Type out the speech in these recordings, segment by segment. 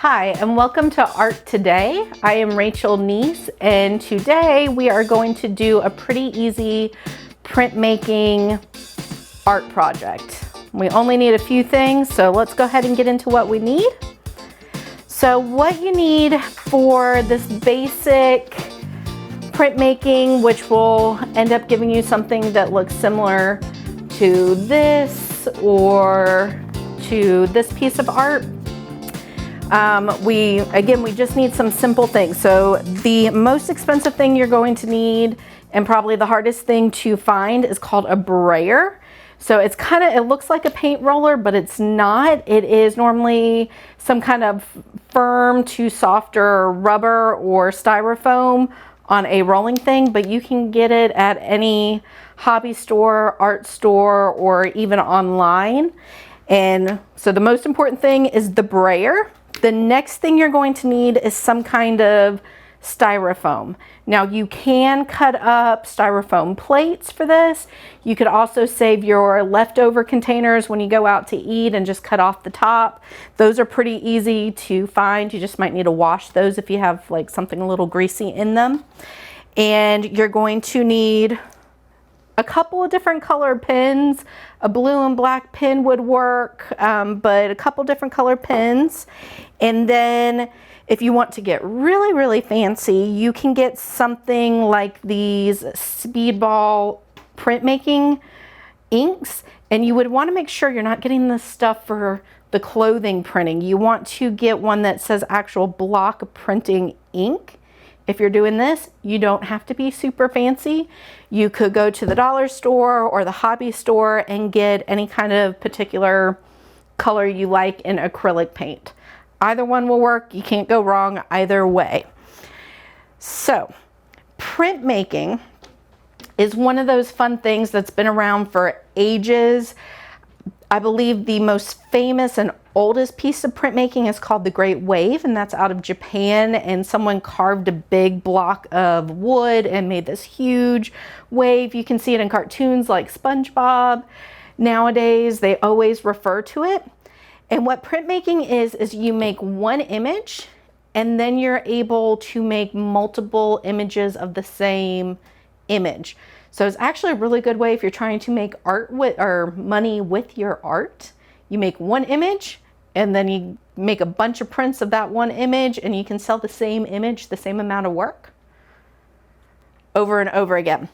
Hi, and welcome to Art Today. I am Rachel Neese, and today we are going to do a pretty easy printmaking art project. We only need a few things, so let's go ahead and get into what we need. So what you need for this basic printmaking, which will end up giving you something that looks similar to this or to this piece of art. We just need some simple things. So the most expensive thing you're going to need, and probably the hardest thing to find, is called a brayer. So it looks like a paint roller, but it's not. It is normally some kind of firm to softer rubber or styrofoam on a rolling thing, but you can get it at any hobby store, art store, or even online. And so the most important thing is the brayer. The next thing you're going to need is some kind of styrofoam. Now you can cut up styrofoam plates for this. You could also save your leftover containers when you go out to eat and just cut off the top. Those are pretty easy to find. You just might need to wash those if you have like something a little greasy in them. And you're going to need a couple of different color pens. A blue and black pen would work, but a couple different color pens. And then if you want to get really, really fancy, you can get something like these Speedball printmaking inks. And you would want to make sure you're not getting this stuff for the clothing printing. You want to get one that says actual block printing ink. If you're doing this, you don't have to be super fancy. You could go to the dollar store or the hobby store and get any kind of particular color you like in acrylic paint. Either one will work. You can't go wrong either way. So, printmaking is one of those fun things that's been around for ages. I believe the most famous and oldest piece of printmaking is called the Great Wave, and that's out of Japan, and someone carved a big block of wood and made this huge wave. You can see it in cartoons like SpongeBob. Nowadays, they always refer to it. And what printmaking is you make one image, and then you're able to make multiple images of the same image. So it's actually a really good way if you're trying to make art with or money with your art. You make one image and then you make a bunch of prints of that one image, and you can sell the same image, the same amount of work, over and over again.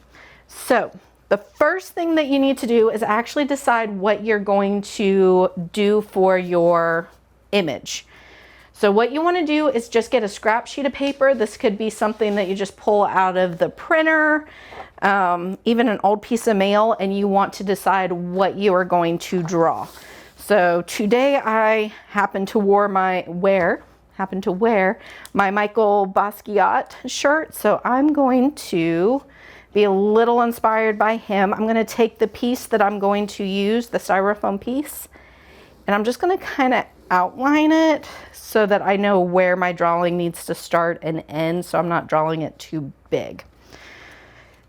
So the first thing that you need to do is actually decide what you're going to do for your image. So what you want to do is just get a scrap sheet of paper. This could be something that you just pull out of the printer, even an old piece of mail, and you want to decide what you are going to draw. So today I happen to wear my Michael Basquiat shirt. So I'm going to be a little inspired by him. I'm going to take the piece that I'm going to use, the styrofoam piece, and I'm just going to kind of outline it so that I know where my drawing needs to start and end, so I'm not drawing it too big.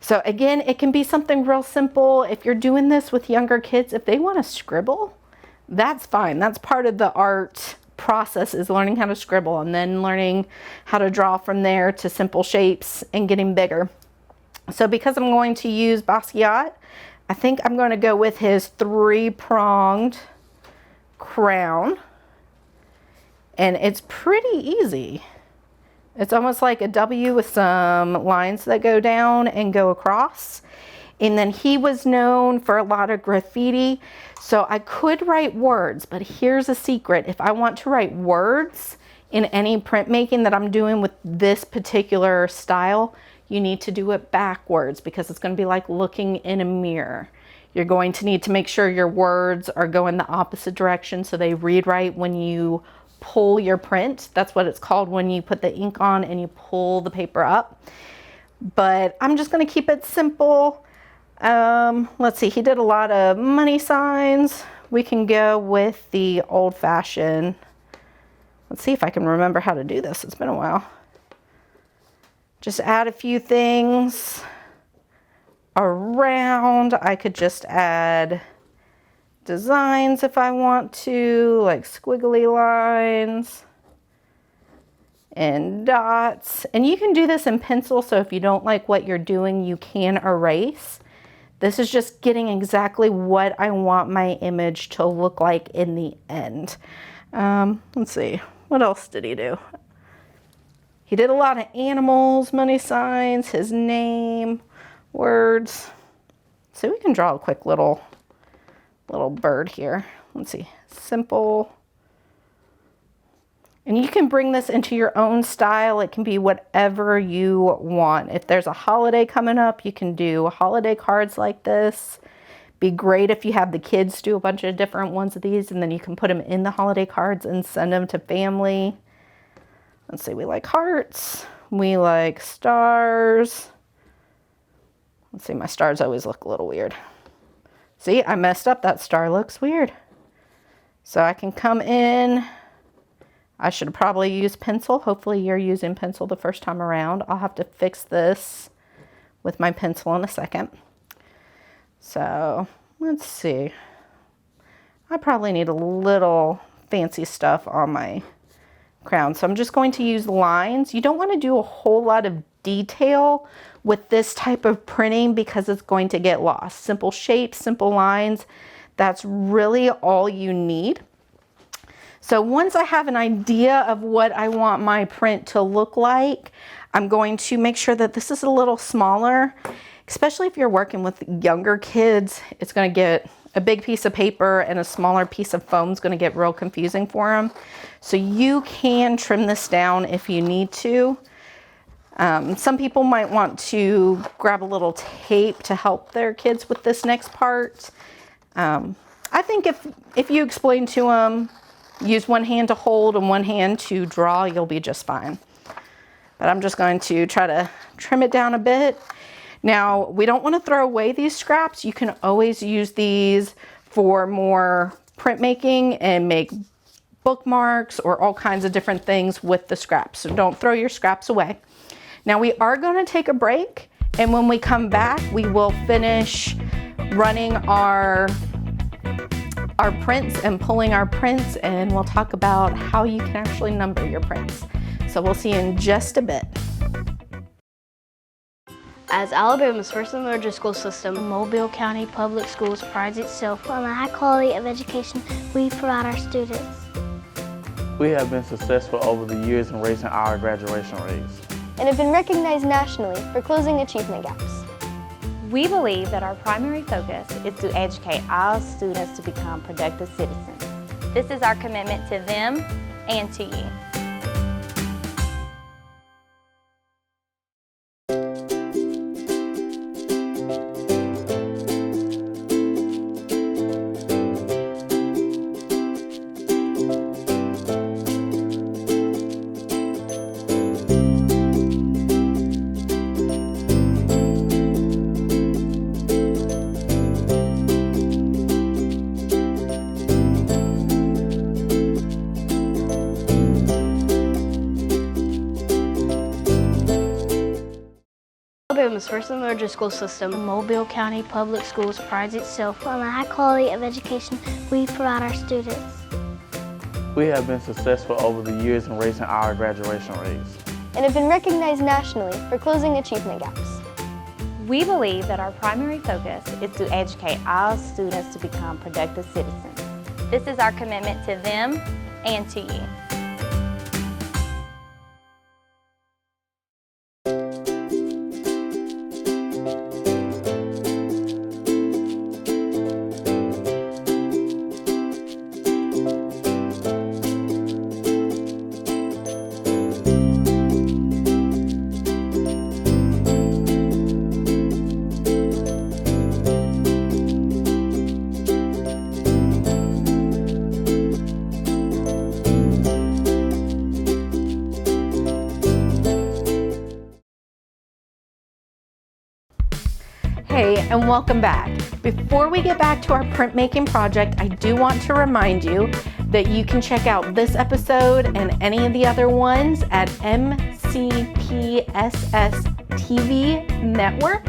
So again, it can be something real simple. If you're doing this with younger kids, if they want to scribble, that's fine. That's part of the art process, is learning how to scribble and then learning how to draw from there to simple shapes and getting bigger. So because I'm going to use Basquiat, I think I'm going to go with his three-pronged crown. And it's pretty easy. It's almost like a W with some lines that go down and go across. And then he was known for a lot of graffiti. So I could write words, but here's a secret. If I want to write words in any printmaking that I'm doing with this particular style, you need to do it backwards, because it's going to be like looking in a mirror. You're going to need to make sure your words are going the opposite direction so they read right when you pull your print. That's what it's called when you put the ink on and you pull the paper up. But I'm just going to keep it simple. Let's see, he did a lot of money signs. We can go with the old-fashioned. Let's see if I can remember how to do this. It's been a while. Just add a few things around. I could just add designs if I want to, like squiggly lines. in dots. And you can do this in pencil, so if you don't like what you're doing, you can erase. This is just getting exactly what I want my image to look like in the end. Let's see, what else did he do? He did a lot of animals, money signs, his name, words. So we can draw a quick little bird here. Let's see, simple. And you can bring this into your own style. It can be whatever you want. If there's a holiday coming up, you can do holiday cards like this. Be great if you have the kids do a bunch of different ones of these, and then you can put them in the holiday cards and send them to family. Let's see, we like hearts. We like stars. Let's see, my stars always look a little weird. See, I messed up. That star looks weird. So I can come in. I should probably use pencil. Hopefully you're using pencil the first time around. I'll have to fix this with my pencil in a second. So let's see. I probably need a little fancy stuff on my crown. So I'm just going to use lines. You don't want to do a whole lot of detail with this type of printing because it's going to get lost. Simple shapes, simple lines. That's really all you need. So once I have an idea of what I want my print to look like, I'm going to make sure that this is a little smaller, especially if you're working with younger kids. It's going to get a big piece of paper and a smaller piece of foam is going to get real confusing for them. So you can trim this down if you need to. Some people might want to grab a little tape to help their kids with this next part. I think if you explain to them, use one hand to hold and one hand to draw, you'll be just fine. But I'm just going to try to trim it down a bit. Now, we don't want to throw away these scraps. You can always use these for more printmaking and make bookmarks or all kinds of different things with the scraps. So don't throw your scraps away. Now, we are going to take a break, and when we come back, we will finish running our prints and pulling our prints, and we'll talk about how you can actually number your prints. So we'll see you in just a bit. As Alabama's first and largest school system, Mobile County Public Schools prides itself on the high quality of education we provide our students. We have been successful over the years in raising our graduation rates and have been recognized nationally for closing achievement gaps. We believe that our primary focus is to educate all students to become productive citizens. This is our commitment to them and to you. Alabama's first and largest school system, Mobile County Public Schools prides itself on the high quality of education we provide our students. We have been successful over the years in raising our graduation rates and have been recognized nationally for closing achievement gaps. We believe that our primary focus is to educate all students to become productive citizens. This is our commitment to them and to you. Hey, and welcome back. Before we get back to our printmaking project, I do want to remind you that you can check out this episode and any of the other ones at MCPSS TV Network.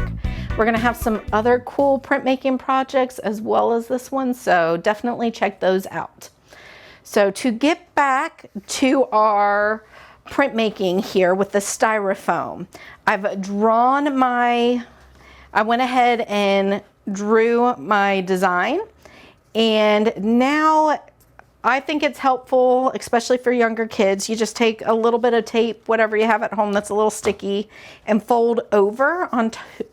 We're going to have some other cool printmaking projects as well as this one, so definitely check those out. So to get back to our printmaking here with the styrofoam. I went ahead and drew my design, and now I think it's helpful, especially for younger kids. You just take a little bit of tape, whatever you have at home that's a little sticky, and fold over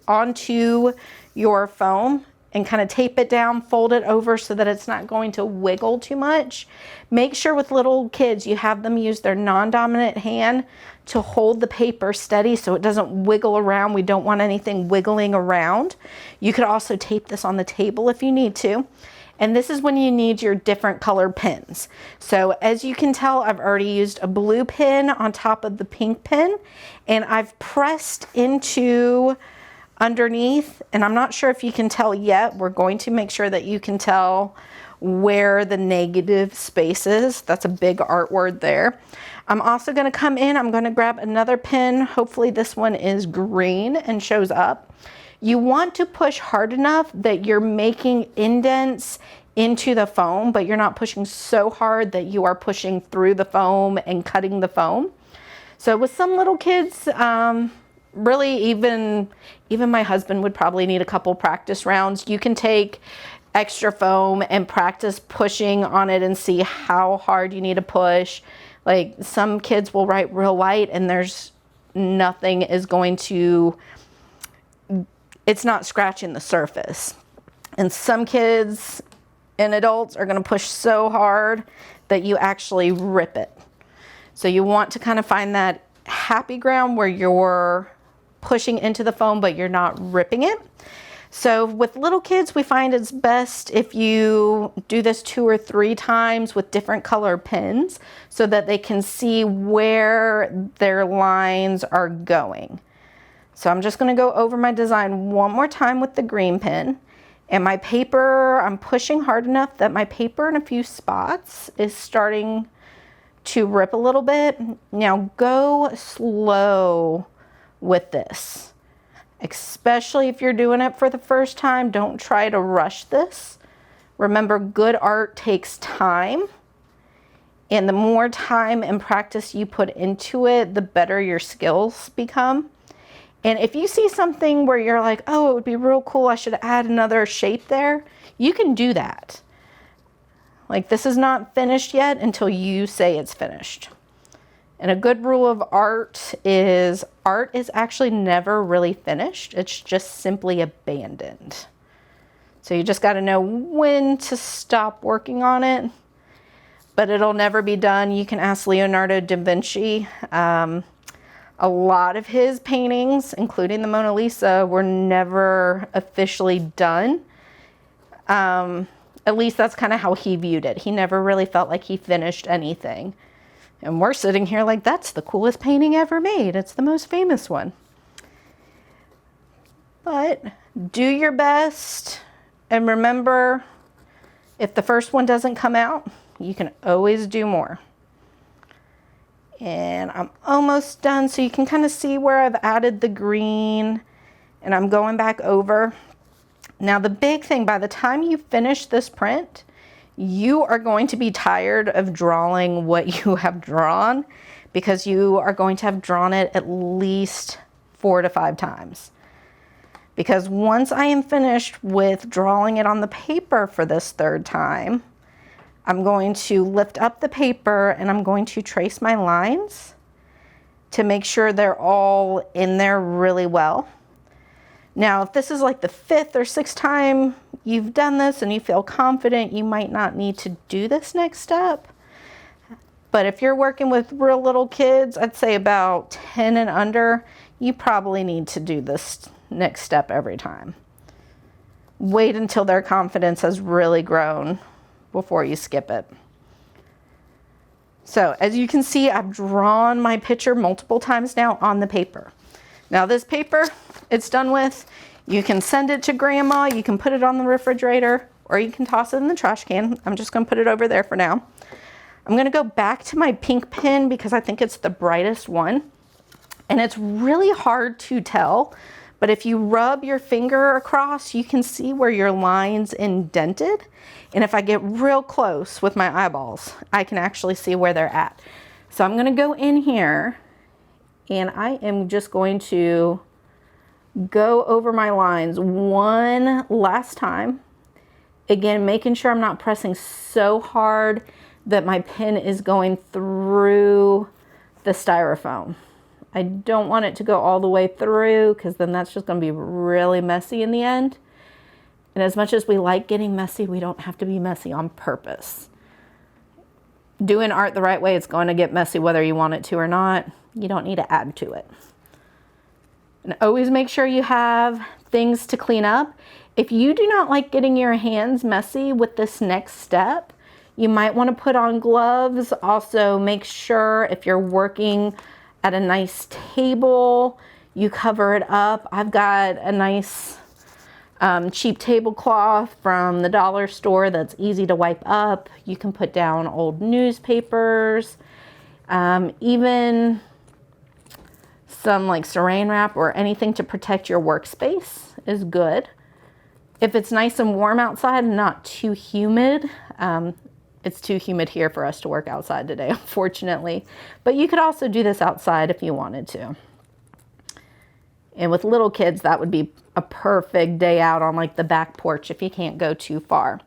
onto your foam and kind of tape it down, fold it over so that it's not going to wiggle too much. Make sure with little kids you have them use their non-dominant hand to hold the paper steady so it doesn't wiggle around. We don't want anything wiggling around. You could also tape this on the table if you need to. And this is when you need your different colored pens. So as you can tell, I've already used a blue pen on top of the pink pen, and I've pressed into underneath, and I'm not sure if you can tell yet. We're going to make sure that you can tell where the negative space is. That's a big art word there. I'm also going to come in, I'm going to grab another pen. Hopefully this one is green and shows up. You want to push hard enough that you're making indents into the foam, but you're not pushing so hard that you are pushing through the foam and cutting the foam. So with some little kids, really even my husband would probably need a couple practice rounds. You can take extra foam and practice pushing on it and see how hard you need to push. Like some kids will write real light and there's nothing is going to, it's not scratching the surface. And some kids and adults are going to push so hard that you actually rip it. So you want to kind of find that happy ground where you're pushing into the foam but you're not ripping it. So with little kids, we find it's best if you do this 2 or 3 times with different color pens so that they can see where their lines are going. So I'm just going to go over my design one more time with the green pen. And my paper, I'm pushing hard enough that my paper in a few spots is starting to rip a little bit. Now go slow with this, especially if you're doing it for the first time. Don't try to rush this. Remember, good art takes time. And the more time and practice you put into it, the better your skills become. And if you see something where you're like, oh, it would be real cool, I should add another shape there, you can do that. Like, this is not finished yet until you say it's finished. And a good rule of art is actually never really finished. It's just simply abandoned. So you just got to know when to stop working on it, but it'll never be done. You can ask Leonardo da Vinci. A lot of his paintings, including the Mona Lisa, were never officially done. At least that's kind of how he viewed it. He never really felt like he finished anything. And we're sitting here like, that's the coolest painting ever made. It's the most famous one. But do your best. And remember, if the first one doesn't come out, you can always do more. And I'm almost done, so you can kind of see where I've added the green, and I'm going back over. Now the big thing, by the time you finish this print, you are going to be tired of drawing what you have drawn, because you are going to have drawn it at least 4 to 5 times. Because once I am finished with drawing it on the paper for this 3rd time, I'm going to lift up the paper and I'm going to trace my lines to make sure they're all in there really well. Now, if this is like the 5th or 6th time you've done this and you feel confident, you might not need to do this next step. But if you're working with real little kids, I'd say about 10 and under, you probably need to do this next step every time. Wait until their confidence has really grown before you skip it. So as you can see, I've drawn my picture multiple times now on the paper. Now this paper, it's done with. You can send it to grandma, you can put it on the refrigerator, or you can toss it in the trash can. I'm just gonna put it over there for now. I'm gonna go back to my pink pen because I think it's the brightest one. And it's really hard to tell, but if you rub your finger across, you can see where your line's indented. And if I get real close with my eyeballs, I can actually see where they're at. So I'm gonna go in here and I am just going to go over my lines one last time. Again, making sure I'm not pressing so hard that my pen is going through the styrofoam. I don't want it to go all the way through because then that's just going to be really messy in the end. And as much as we like getting messy, we don't have to be messy on purpose. Doing art the right way, it's going to get messy whether you want it to or not. You don't need to add to it. And always make sure you have things to clean up. If you do not like getting your hands messy with this next step, you might want to put on gloves. Also, make sure if you're working at a nice table, you cover it up. I've got a nice cheap tablecloth from the dollar store that's easy to wipe up. You can put down old newspapers, even some like saran wrap or anything to protect your workspace is good. If it's nice and warm outside and not too humid, it's too humid here for us to work outside today, unfortunately. But you could also do this outside if you wanted to. And with little kids, that would be a perfect day out on like the back porch if you can't go too far.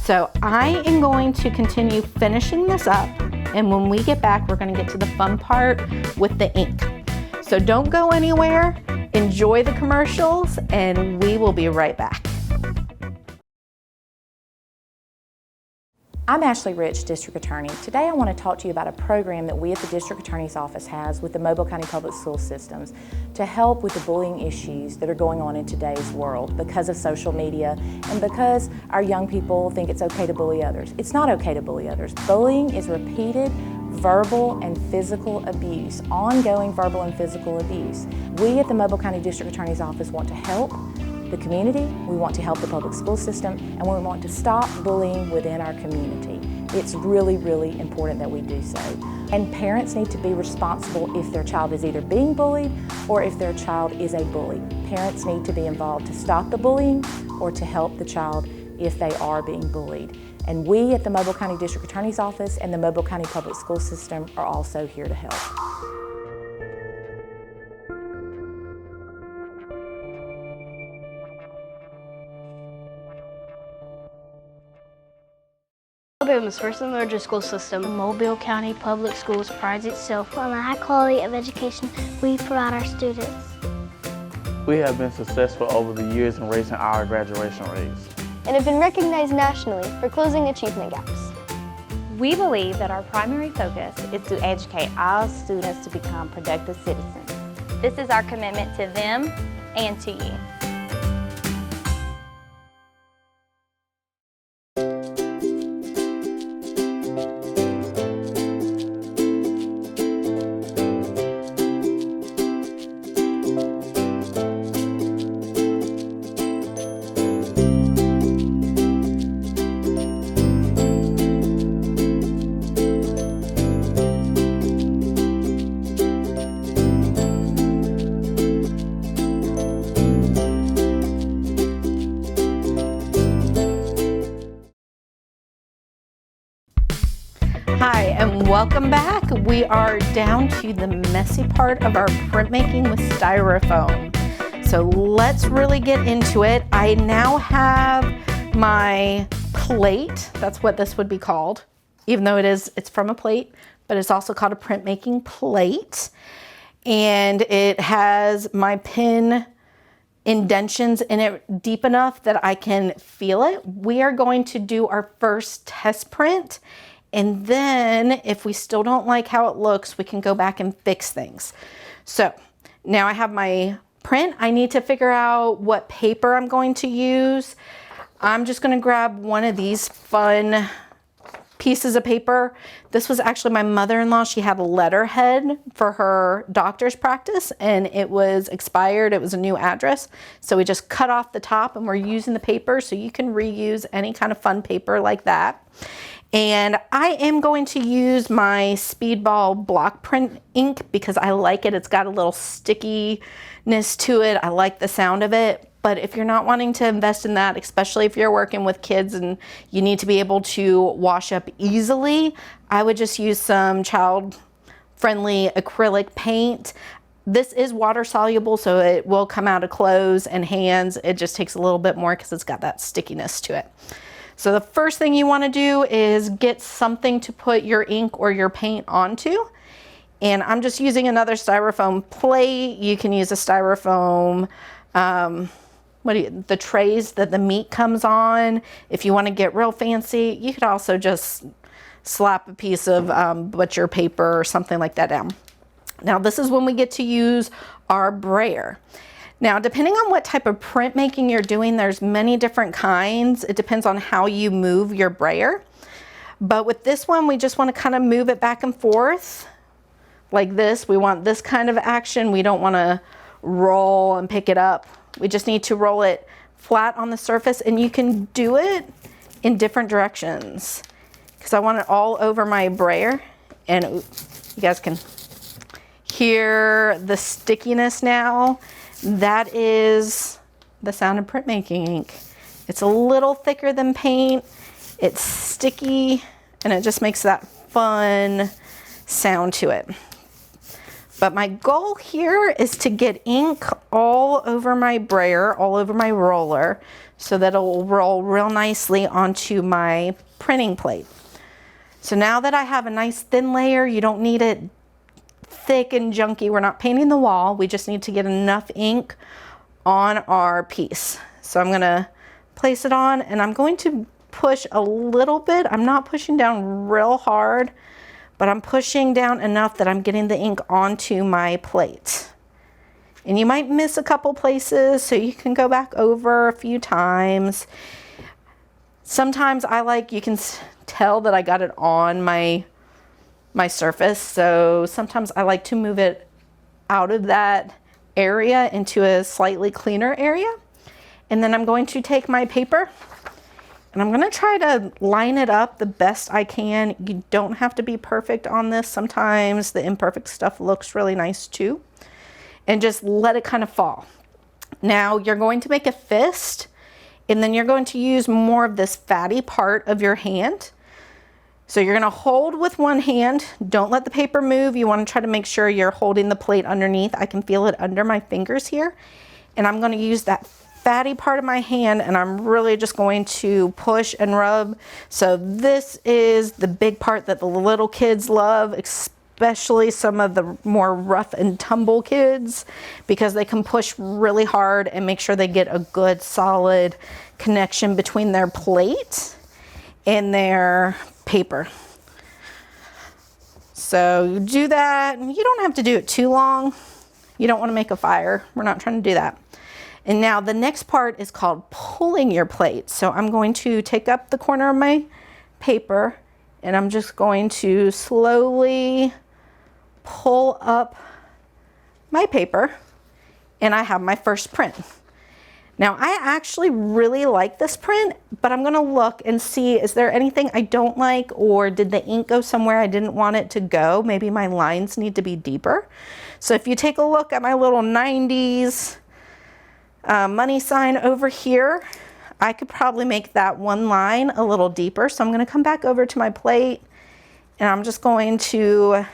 So I am going to continue finishing this up. And when we get back, we're going to get to the fun part with the ink. So don't go anywhere. Enjoy the commercials and we will be right back. I'm Ashley Rich, District Attorney. Today I want to talk to you about a program that we at the District Attorney's Office has with the Mobile County Public School Systems to help with the bullying issues that are going on in today's world because of social media and because our young people think it's okay to bully others. It's not okay to bully others. Bullying is repeated verbal and physical abuse, ongoing verbal and physical abuse. We at the Mobile County District Attorney's Office want to help the community, we want to help the public school system, and we want to stop bullying within our community. It's really, really important that we do so. And parents need to be responsible if their child is either being bullied or if their child is a bully. Parents need to be involved to stop the bullying or to help the child if they are being bullied. And we at the Mobile County District Attorney's Office and the Mobile County Public School System are also here to help. Alabama is first and largest school system. Mobile County Public Schools prides itself On the high quality of education we provide our students. We have been successful over the years in raising our graduation rates and have been recognized nationally for closing achievement gaps. We believe that our primary focus is to educate all students to become productive citizens. This is our commitment to them and to you. Hi, and welcome back. We are down to the messy part of our printmaking with styrofoam. So let's really get into it. I now have my plate. That's what this would be called, even though it's from a plate, but it's also called a printmaking plate. And it has my pen indentions in it deep enough that I can feel it. We are going to do our first test print. And then if we still don't like how it looks, we can go back and fix things. So now I have my print. I need to figure out what paper I'm going to use. I'm just going to grab one of these fun pieces of paper. This was actually my mother-in-law. She had a letterhead for her doctor's practice and it was expired. It was a new address. So we just cut off the top and we're using the paper, so you can reuse any kind of fun paper like that. And I am going to use my Speedball block print ink because I like it. It's got a little stickiness to it. I like the sound of it. But if you're not wanting to invest in that, especially if you're working with kids and you need to be able to wash up easily, I would just use some child friendly acrylic paint. This is water soluble, so it will come out of clothes and hands. It just takes a little bit more because it's got that stickiness to it. So the first thing you want to do is get something to put your ink or your paint onto. And I'm just using another styrofoam plate. You can use a styrofoam, the trays that the meat comes on. If you want to get real fancy, you could also just slap a piece of butcher paper or something like that down. Now this is when we get to use our brayer. Now, depending on what type of printmaking you're doing, there's many different kinds. It depends on how you move your brayer. But with this one, we just want to kind of move it back and forth like this. We want this kind of action. We don't want to roll and pick it up. We just need to roll it flat on the surface, and you can do it in different directions because I want it all over my brayer. And you guys can hear the stickiness now. That is the sound of printmaking ink. It's a little thicker than paint. It's sticky, and it just makes that fun sound to it. But my goal here is to get ink all over my brayer, all over my roller, so that it will roll real nicely onto my printing plate. So now that I have a nice thin layer, you don't need it thick and junky. We're not painting the wall. We just need to get enough ink on our piece. So I'm gonna place it on, and I'm going to push a little bit. I'm not pushing down real hard, but I'm pushing down enough that I'm getting the ink onto my plate. And you might miss a couple places, so you can go back over a few times. Sometimes you can tell that I got it on my surface, so sometimes I like to move it out of that area into a slightly cleaner area. And then I'm going to take my paper, and I'm going to try to line it up the best I can. You don't have to be perfect on this. Sometimes the imperfect stuff looks really nice too. And just let it kind of fall. Now you're going to make a fist, and then you're going to use more of this fatty part of your hand. So you're going to hold with one hand. Don't let the paper move. You want to try to make sure you're holding the plate underneath. I can feel it under my fingers here. And I'm going to use that fatty part of my hand, and I'm really just going to push and rub. So this is the big part that the little kids love, especially some of the more rough and tumble kids, because they can push really hard and make sure they get a good solid connection between their plate and their paper. So you do that, and you don't have to do it too long. You don't want to make a fire. We're not trying to do that. And now the next part is called pulling your plate. So I'm going to take up the corner of my paper, and I'm just going to slowly pull up my paper, and I have my first print. Now I actually really like this print, but I'm gonna look and see, is there anything I don't like, or did the ink go somewhere I didn't want it to go? Maybe my lines need to be deeper. So if you take a look at my little 90s money sign over here, I could probably make that one line a little deeper. So I'm gonna come back over to my plate, and I'm just going to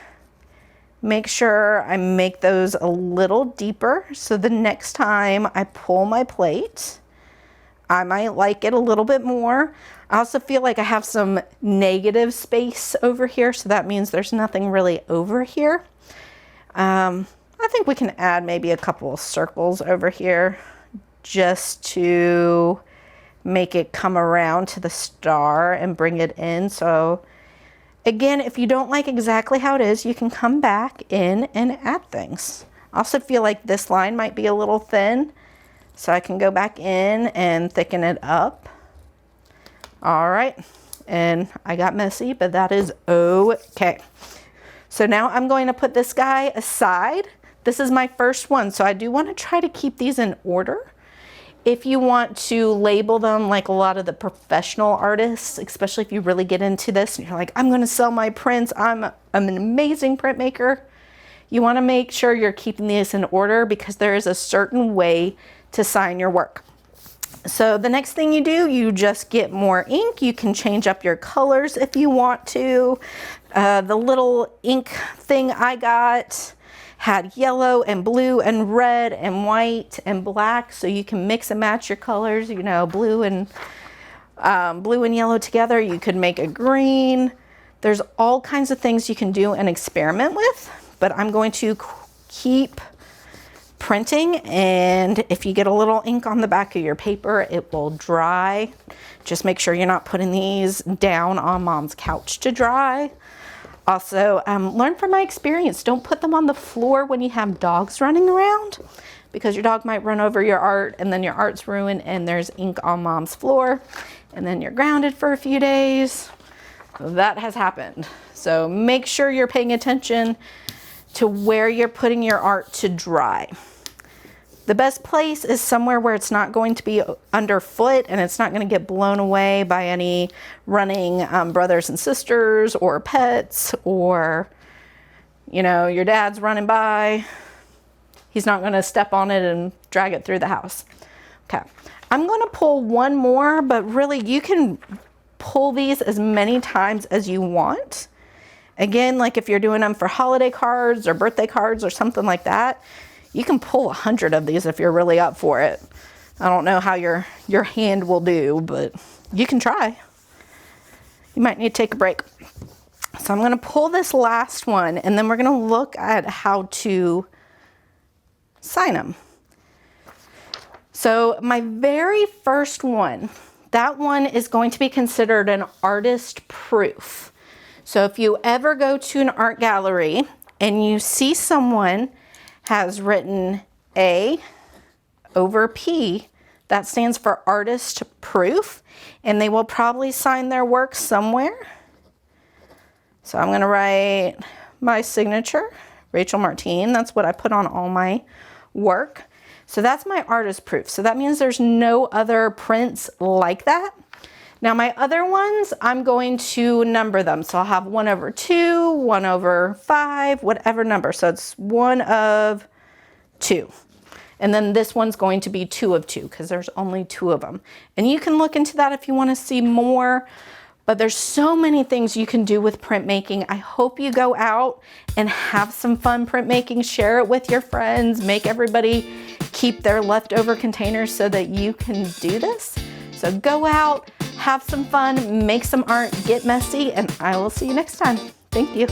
make sure I make those a little deeper, so the next time I pull my plate, I might like it a little bit more. I also feel like I have some negative space over here, so that means there's nothing really over here. I think we can add maybe a couple of circles over here just to make it come around to the star and bring it in. So again, if you don't like exactly how it is, you can come back in and add things. I also feel like this line might be a little thin, so I can go back in and thicken it up. All right, and I got messy, but that is okay. So now I'm going to put this guy aside. This is my first one, so I do want to try to keep these in order. If you want to label them like a lot of the professional artists, especially if you really get into this and you're like, I'm going to sell my prints, I'm an amazing printmaker, you want to make sure you're keeping these in order, because there is a certain way to sign your work. So the next thing you do, you just get more ink. You can change up your colors if you want to. The little ink thing I got had yellow and blue and red and white and black, so you can mix and match your colors, you know, blue and yellow together. You could make a green. There's all kinds of things you can do and experiment with, but I'm going to keep printing, and if you get a little ink on the back of your paper, it will dry. Just make sure you're not putting these down on mom's couch to dry. Also, learn from my experience. Don't put them on the floor when you have dogs running around, because your dog might run over your art and then your art's ruined and there's ink on mom's floor and then you're grounded for a few days. That has happened. So make sure you're paying attention to where you're putting your art to dry. The best place is somewhere where it's not going to be underfoot and it's not going to get blown away by any running brothers and sisters or pets, or, you know, your dad's running by. He's not going to step on it and drag it through the house. Okay, I'm going to pull one more, but really you can pull these as many times as you want. Again, like if you're doing them for holiday cards or birthday cards or something like that, you can pull 100 of these if you're really up for it. I don't know how your hand will do, but you can try. You might need to take a break. So I'm going to pull this last one, and then we're going to look at how to sign them. So my very first one, that one is going to be considered an artist proof. So if you ever go to an art gallery and you see someone has written A over P, that stands for artist proof, and they will probably sign their work somewhere. So I'm going to write my signature, Rachel Martine. That's what I put on all my work. So that's my artist proof. So that means there's no other prints like that. Now my other ones, I'm going to number them. So I'll have 1 over 2, 1 over 5, whatever number. So it's 1 of 2. And then this one's going to be 2 of 2 because there's only 2 of them. And you can look into that if you want to see more. But there's so many things you can do with printmaking. I hope you go out and have some fun printmaking. Share it with your friends. Make everybody keep their leftover containers so that you can do this. So go out, have some fun, make some art, get messy, and I will see you next time. Thank you.